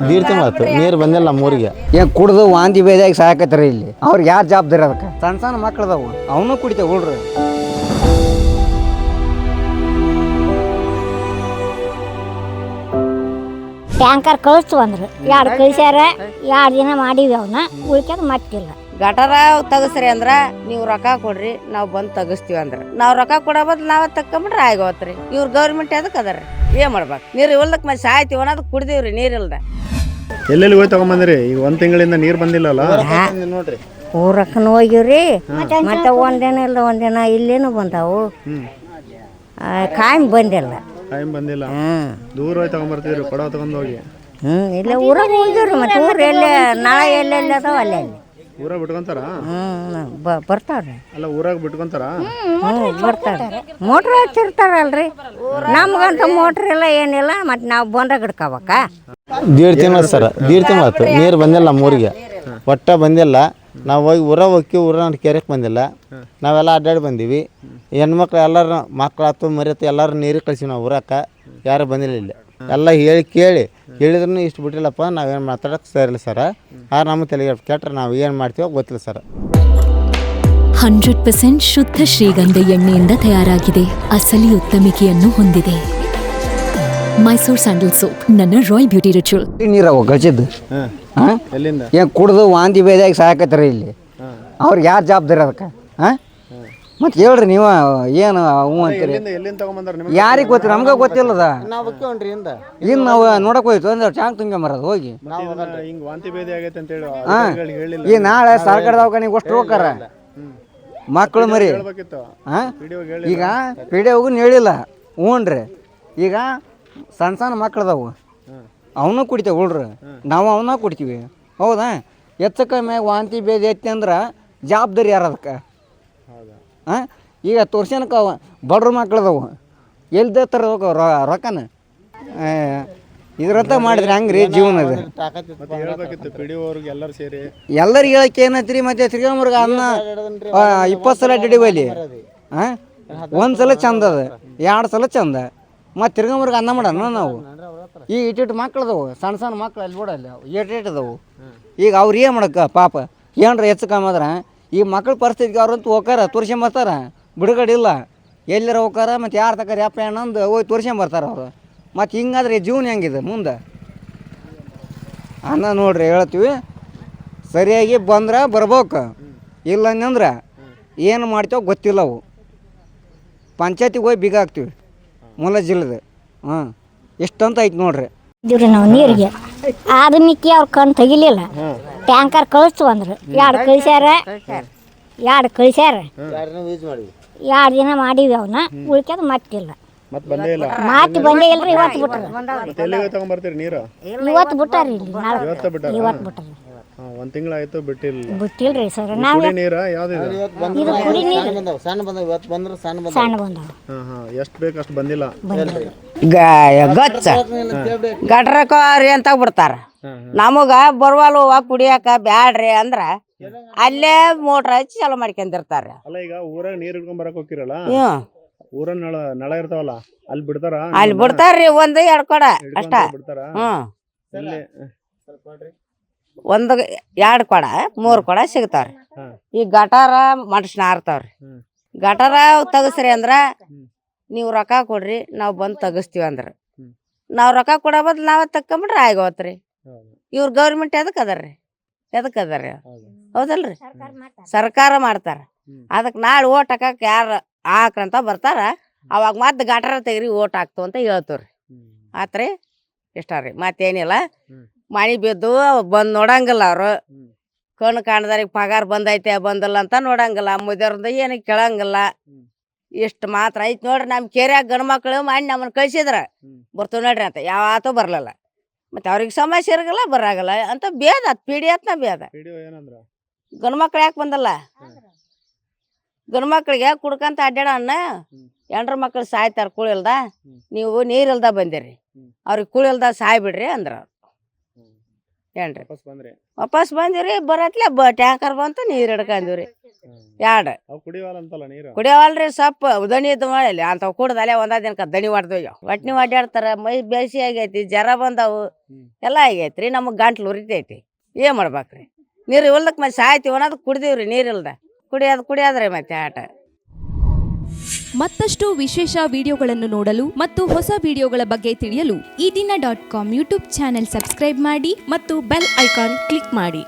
ದೀಡ್ ತಿಂಗಳಾಯ್ತು ನೀರು ಬಂದಿಲ್ಲ ನಮ್ಮೂರಿಗೆ. ಏನು ಕುಡ್ದು ವಾಂತಿ ಬೇದಾಗಿ ಸಾಕತ್ರಿ ಇಲ್ಲಿ. ಅವ್ರಿಗೆ ಯಾರು ಜವಾಬ್ದಾರಿ ಅದಕ್ಕೆ? ಸಣ್ಣ ಸಣ್ಣ ಮಕ್ಳದವು, ಅವನು ಕುಡಿತೇವೆ ಹುಡ್ರಿ. ಟ್ಯಾಂಕರ್ ಕಳಿಸ್ತು ಅಂದ್ರು, 2 ಕಳಿಸ್ಯಾರ. 2 ದಿನ ಮಾಡೀವಿ, ಅವನ್ನ ಉಳ್ಕ್ಯಾದ ಮತ್ತಿಲ್ಲ. ಗಟರ ತೆಗಸ್ರಿ ಅಂದ್ರ ನೀವು ರೊಕ್ಕ ಕೊಡ್ರಿ, ನಾವು ಬಂದು ತೆಗಿಸ್ತೀವಿ ಅಂದ್ರ ನಾವು ರೊಕ್ಕ ಕೊಡೋ ಬದ್ಲು ನಾವೇ ತಕ್ಕೊಂಬಿಟ್ರೆ ಆಗೋತ್ರಿ. ಇವ್ರ ಗೌರ್ಮೆಂಟ್ ಅದಕ್ಕೆ ಅದರಿ, ಏನ್ ಮಾಡ್ಬೇಕು? ನೀರು ಇಲ್ದಕ್ ಮತ್ತೆ ಸಾಯ್ತೀವಿ ಅನ್ನೋದು ಕುಡ್ದೀವ್ರಿ, ನೀರಿಲ್ದ. ಎಲ್ಲೆಲ್ಲಿ ಹೋಗಿ ತಗೊಂಬಂದ್ರಿ? ಈಗ 1 ತಿಂಗಳಿಂದ ನೀರು ಬಂದಿಲ್ಲಲ್ಲ ನೋಡ್ರಿ. ಊರಕ್ಕನ ಹೋಗಿವ್ರಿ, ಮತ್ತೆ ಒಂದಿನ ಇಲ್ದ ಒಂದಿನ ಇಲ್ಲೇನು ಬಂದಾವು, ಕಾಯಂ ಬಂದಿಲ್ಲ. ಟೈಮ್ ಬಂದಿಲ್ಲ. ದೂರ ಹೋಗಿ ತಗೊಂಬರ್ತಿದ್ರಿ, ಕೊಡ ತಗೊಂಡ್ ಹೋಗಿ. ಇಲ್ಲ ಊರಾಗ ಹೋಗಿವ್ರಿ, ಮತ್ತೆ ಊರು ಎಲ್ಲೇ ನಾಳೆ ಎಲ್ಲೆಲ್ಲಿ ಅದಾವ ಅಲ್ಲೇ ಊರಾಗ ಬಿಟ್ಕೊಂತಾರ? ಬರ್ತಾವ್ರಿ. ಅಲ್ಲ ಊರಾಗ ಬಿಟ್ಕೊಂತಾರ? ಬರ್ತಾರೆ. ಮೋಟ್ರ್ ಹಚ್ಚಿರ್ತಾರಲ್ರಿ, ನಮ್ಗಂತ ಮೋಟ್ರ್ ಇಲ್ಲ ಏನಿಲ್ಲ, ಮತ್ತೆ ನಾವು ಬಂದಾಗ ಹಿಡ್ಕೋಬೇಕ. ದೀಡ್ ತಿಂಗಳ ಸರ್, ದೀಡ್ ತಿಂಗಳಾಯ್ತು ನೀರು ಬಂದಿಲ್ಲ ನಮ್ಮೂರಿಗೆ, ಒಟ್ಟ ಬಂದಿಲ್ಲ. ನಾವು ಹೋಗಿ ಊರ ಕೆರೆಗೆ ಬಂದಿಲ್ಲ. ನಾವೆಲ್ಲ ಅಡ್ಡಾಡಿ ಬಂದೀವಿ. ಹೆಣ್ಮಕ್ಳು ಎಲ್ಲರೂ ಮಕ್ಳಾತು ಮರಿತು ಎಲ್ಲರೂ ನೀರಿಗೆ ಕಳ್ಸಿವಿ. ನಾವು ಊರಕ್ಕೆ ಯಾರು ಬಂದಿಲ್ಲ ಇಲ್ಲಿ. ಎಲ್ಲ ಹೇಳಿ ಕೇಳಿ ಹೇಳಿದ್ರು ಇಷ್ಟು ಬಿಟ್ಟಿಲ್ಲಪ್ಪ, ನಾವೇನು ಮಾತಾಡೋಕೆ ಸರಿಲ್ಲ ಸರ. ನಮ್ಮ ತಲೆಗೆ ಕೆಟ್ಟರೆ ನಾವು ಏನು ಮಾಡ್ತೀವೋ ಗೊತ್ತಿಲ್ಲ ಸರ್. 100% ಶುದ್ಧ ಶ್ರೀಗಂಧ ಎಣ್ಣೆಯಿಂದ ತಯಾರಾಗಿದೆ. ಅಸಲಿ ಉತ್ತಮಿಕೆಯನ್ನು ಹೊಂದಿದೆ. ಮೈಸೂರು ಸ್ಯಾಂಡಲ್ ಸೋಪ್, ನನ್ನ ರಾಯಲ್ ಬ್ಯೂಟಿ ರಿಚುವಲ್. ನೀರವು ಗಳಿಸಿದ್ದು ಎಲ್ಲಿಂದ? ಏನು ಕುಡ್ದು ವಾಂತಿ ಬೇದಾಗಿ ಸಾಕತ್ರಿ ಇಲ್ಲಿ. ಅವ್ರಿಗೆ ಯಾರು ಜವಾಬ್ದಾರಿ ಅದಕ್ಕೆ? ಮತ್ತೆ ಹೇಳ್ರಿ ನೀವು, ಏನು ಹ್ಞೂ ಅಂತೀರಿ? ಎಲ್ಲಿಂದ ತಗೊಂಬಂದಾರ? ಯಾರಿಗೆ ಗೊತ್ತಿಲ್ಲ, ನಮ್ಗೆ ಗೊತ್ತಿಲ್ಲದ. ನಾವು ಇನ್ನು ನಾವು ನೋಡಕ್ ಹೋಯ್ತು ಅಂದ್ರೆ ಟ್ಯಾಂಕ್ ತುಂಬ್ಕೊಂಬರೋದು ಹೋಗಿ. ಹಿಂಗ್ ವಾಂತಿ ಭೇದಿ ಆಗೈತೆ ಅಂತ ಹೇಳಿ ಈ ನಾಳೆ ಸರ್ಕಾರ ದವಾಖಾನಿಗೆ ಅಷ್ಟು ಹೋಗಾರ ಮಕ್ಕಳು ಮರಿ. ಈಗ ಪಿಡಿಯೋಗೂ ಹೇಳಿಲ್ಲ. ಹ್ಞೂನ್ರಿ, ಈಗ ಸಣ್ಣ ಸಣ್ಣ ಮಕ್ಳದವು, ಅವನು ಕುಡಿತೇವೆ ಹುಡ್ರಿ. ನಾವು ಅವನ್ನ ಕುಡಿತೀವಿ, ಹೌದಾ? ಹೆಚ್ಚು ಕಮ್ಮಿ ವಾಂತಿ ಭೇದಿ ಐತಿ ಅಂದ್ರೆ ಜವಾಬ್ದಾರಿ ಯಾರು ಅದಕ್ಕೆ? ಈಗ ತೋರ್ಸನಕ ಬಡ್ರ ಮಕ್ಳದವು ಎಲ್ದ ತರಬೇಕು ರೊಕ್ಕನ. ಇದ್ರಂತ ಮಾಡಿದ್ರೆ ಹೆಂಗ್ರಿ ಜೀವನ? ಅದು ಎಲ್ಲರಿಗೆ ಹೇಳಕ್ಕೆ ಏನೈತ್ರಿ? ಮತ್ತೆ ಶ್ರೀರಾಮ್ರಿಗೆ ಅನ್ನ 20 ಸಲ ಡಿಡಿವಲ್ಲಿ, 1 ಸಲ ಚಂದ ಅದ, 2 ಸಲ ಚಂದ. ಮತ್ತು ತಿರ್ಗಂಬರ್ಗೆ ಅನ್ನ ಮಾಡೋಣ ನಾವು. ಈಗ ಇಟ್ಟಿಟ್ಟು ಮಕ್ಳದವು, ಸಣ್ಣ ಸಣ್ಣ ಮಕ್ಳು ಅಲ್ಲಿ ಬಿಡಲ್ಲ, ಏಟದವು. ಈಗ ಅವ್ರು ಏನು ಮಾಡಕ್ಕೆ ಪಾಪ? ಏನ್ರ ಹೆಚ್ಚು ಕಮ್ಮಿ ಆದ್ರೆ ಈ ಮಕ್ಳ ಪರಿಸ್ಥಿತಿಗೆ ಅವ್ರಂತೂ ಹೋಗಾರ ತೋರ್ಸ್ಕೊಂಬರ್ತಾರ, ಬಿಡುಗಡೆ ಇಲ್ಲ. ಎಲ್ಲರ ಹೋಗಾರ ಮತ್ತು ಯಾರು ತಕ್ಕಾರ ಯಪ್ಪ ಅನ್ನೊಂದು ಹೋಗಿ ತೋರ್ಸ್ಕೊಂಬರ್ತಾರೆ ಅವರು. ಮತ್ತು ಹಿಂಗಾದ್ರೆ ಜೀವನ ಹೆಂಗಿದೆ ಮುಂದೆ? ಅನ್ನ ನೋಡ್ರಿ ಹೇಳ್ತೀವಿ, ಸರಿಯಾಗಿ ಬಂದ್ರೆ ಬರ್ಬೇಕು, ಇಲ್ಲ ಅಂದ್ರೆ ಏನು ಮಾಡ್ತೇವೆ ಗೊತ್ತಿಲ್ಲವು. ಪಂಚಾಯತಿಗೆ ಹೋಗಿ ಬೀಗ ಹಾಕ್ತೀವಿ ಮೂಲ ಜಿಲ್ಲೆದು. ಎಷ್ಟಂತ ಐತೆ ನೋಡ್ರಿ. ಇದ್ರಿ ನಾವು ನೀರಿಗೆ ಆದಮಿಕ್ಕಿ ಅವ್ರ ಕಣ್ ತೆಗಿಲಿಲ್ಲ. ಟ್ಯಾಂಕರ್ ಕಳಿಸ್ತು ಅಂದ್ರು, 2 ಕಳಿಸ್ಯಾರ. 2 ಕಳಿಸ್ಯಾರ. 2 ದಿನ ಮಾಡೀವಿ, ಅವನ್ನ ಉಳ್ಕ್ಯಾದ ಮತ್ತಿಲ್ಲ. ಮತ್ತೆ ಬಂದೇ ಇಲ್ರಿ. ಇವತ್ತು ಬಿಟ್ಟಾರ, ಇವತ್ತು ಬಿಟ್ಟಾರಿ ಇಲ್ಲಿ. ಇವತ್ತು ಬಿಟ್ಟಾರ. 1 ತಿಂಗಳಾಯ್ತು ಬಿಟ್ಟಿಲ್ರಿ ಸರ್. ನಾವು ಕುಡಿ ನೀರ ಇದು ಕುಡಿ ನೀರು ಸಣ್ಣ ಬಂದವು, ಇವತ್ತು ಬಂದ್ರೆ ಸಣ್ಣ ಬಂದವು. ಎಷ್ಟು ಬೇಕು ಅಷ್ಟು ಬಂದಿಲ್ಲ. ಗಚ್ಚ ಗಟ್ರಕೋರಿ ಅಂತ ಬಿಡ್ತಾರ. ನಮಗ ಬರ್ವಾಲು ಕುಡಿಯಾಕ ಬ್ಯಾಡ್ರಿ ಅಂದ್ರ ಅಲ್ಲೇ ಮೋಟ್ರ್ ಹಚ್ಚಿ ಚಾಲು ಮಾಡ್ಕೊಂಡಿರ್ತಾರ. ಅಲ್ಲ, ಈಗ ಊರಾಗ ನೀರ್ ಹಿಡ್ಕೊಂಡ್ ಬರಕ್ ಹೋಗಿರಲ್ಲ, ಊರ ನಳ ಇರ್ತಾವಲ್ಲ, ಅಲ್ಲಿ ಬಿಡ್ತಾರ? ಅಲ್ಲಿ ಬಿಡ್ತಾರ್ರಿ, 1-2 ಕೊಡ ಅಷ್ಟ. ಒಂದು 2 ಕೊಡ 3 ಕೊಡ ಸಿಗ್ತಾವ್ರಿ. ಈ ಗಟಾರ ಮನುಷ್ಯನ ಹಾರ್ತಾವ್ರಿ. ಗಟಾರ ತೆಗಸ್ರಿ ಅಂದ್ರ ನೀವು ರೊಕ್ಕ ಕೊಡ್ರಿ, ನಾವು ಬಂದು ತೆಗಿಸ್ತೀವಿ ಅಂದ್ರ ನಾವು ರೊಕ್ಕ ಕೊಡೋ ಬದ್ಲು ನಾವೇ ತಕ್ಕೊಂಬಿಟ್ರೆ ಆಗೋತ್ರಿ. ಇವ್ರ ಗೌರ್ಮೆಂಟ್ ಎದಕ್ಕೆ ಅದರಿ? ಹೌದಲ್ರಿ? ಸರ್ಕಾರ ಮಾಡ್ತಾರ. ಅದಕ್ಕೆ ನಾಳೆ ಓಟ್ ಹಾಕಕ್ಕೆ ಯಾರು ಹಾಕ್ರಂತ ಬರ್ತಾರ, ಅವಾಗ ಮತ್ತೆ ಗಟಾರ ತೆಗ್ರಿ ಓಟ್ ಹಾಕ್ತು ಅಂತ ಹೇಳ್ತೀವ್ರಿ. ಆತ್ರಿ ಇಷ್ಟ ರೀ, ಮತ್ತೇನಿಲ್ಲ. ಮಳೆ ಬಿದ್ದು ಬಂದು ನೋಡಂಗಿಲ್ಲ ಅವರು. ಕಣ್ಣು ಕಾಣ್ದಾರಿಗೆ ಪಗಾರ ಬಂದೈತೆ ಬಂದಿಲ್ಲ ಅಂತ ನೋಡಂಗಿಲ್ಲ. ಮುದ್ಯವ್ರಿಂದ ಏನು ಕೇಳಂಗಿಲ್ಲ. ಇಷ್ಟು ಮಾತ್ರ ಐತಿ ನೋಡ್ರಿ. ನಮ್ಮ ಕೇರ್ಯಾಗ ಗಂಡು ಮಕ್ಳು ಮಾಡಿ ನಮ್ಮನ್ನು ಕಳ್ಸಿದ್ರ ಬರ್ತೀವಿ ನೋಡ್ರಿ ಅಂತ, ಯಾವತ್ತೂ ಬರಲಿಲ್ಲ. ಮತ್ತು ಅವ್ರಿಗೆ ಸಮಸ್ಯೆ ಇರಗಲ್ಲ, ಬರಾಗಲ್ಲ ಅಂತ ಬೇದ ಪಿಡಿ ಆತ್ನ ಬೇದ. ಗಂಡು ಮಕ್ಳು ಯಾಕೆ ಬಂದಲ್ಲ? ಗಂಡು ಮಕ್ಳಿಗೆ ಕುಡ್ಕಂತ ಅಡ್ಡಾಡನ್ನ ಹೆಣ್ರ ಮಕ್ಳು ಸಾಯ್ತಾರ ಕೂಳಿಲ್ದ. ನೀವು ನೀರಿಲ್ದ ಬಂದಿರಿ, ಅವ್ರಿಗೆ ಕೂಳಿಲ್ದ ಸಾಯ್ಬಿಡ್ರಿ ಅಂದ್ರ. ಏನ್ರಿ ವಾಪಸ್ ಬಂದಿವ್ರಿ. ಬರತ್ಲೆ ಟ್ಯಾಂಕರ್ ಬಂತು, ನೀರು ಹಿಡ್ಕೊಂಡಿವ್ರಿ. ಎರಡು ಅವು ಕುಡಿಯವಲ್ಲ ಅಂತಲ್ಲ ನೀರು. ಕುಡಿಯವಲ್ರಿ ಸೊಪ್ಪು ದಣಿ ಇದ್ದು ಮಾಡಲಿ ಅಂಥವು ಕುಡ್ದಲೆ ಒಂದ ದಿನಕ್ಕೆ ದಣಿ ಹೊಡೆದೋಗ್ಯಾವ ಒಟ್ನಿ ಅಡ್ಡಾಡ್ತಾರ ಮೈ ಬೇಸಿ ಆಗೈತಿ ಜ್ವರ ಬಂದವು ಎಲ್ಲ ಆಗೈತ್ರಿ ನಮಗೆ ಗಂಟ್ಲು ಉರಿತೈತಿ ಏನು ಮಾಡ್ಬೇಕ್ರಿ ನೀರು ಇಲ್ದಕ್ಕೆ ಮತ್ತೆ ಸಾಯ್ತೀವಿ ಅನ್ನೋದು ಕುಡ್ದೀವ್ರಿ ನೀರಿಲ್ದ ಕುಡಿಯೋದ್ರಿ ಮತ್ತೆ ಆಟ. ಮತ್ತಷ್ಟು ವಿಶೇಷ ವಿಡಿಯೋಗಳನ್ನು ನೋಡಲು ಮತ್ತು ಹೊಸ ವಿಡಿಯೋಗಳ ಬಗ್ಗೆ ತಿಳಿಯಲು ಈ ದಿನ .com ಯೂಟ್ಯೂಬ್ ಚಾನೆಲ್ ಸಬ್ಸ್ಕ್ರೈಬ್ ಮಾಡಿ ಮತ್ತು ಬೆಲ್ ಐಕಾನ್ ಕ್ಲಿಕ್ ಮಾಡಿ.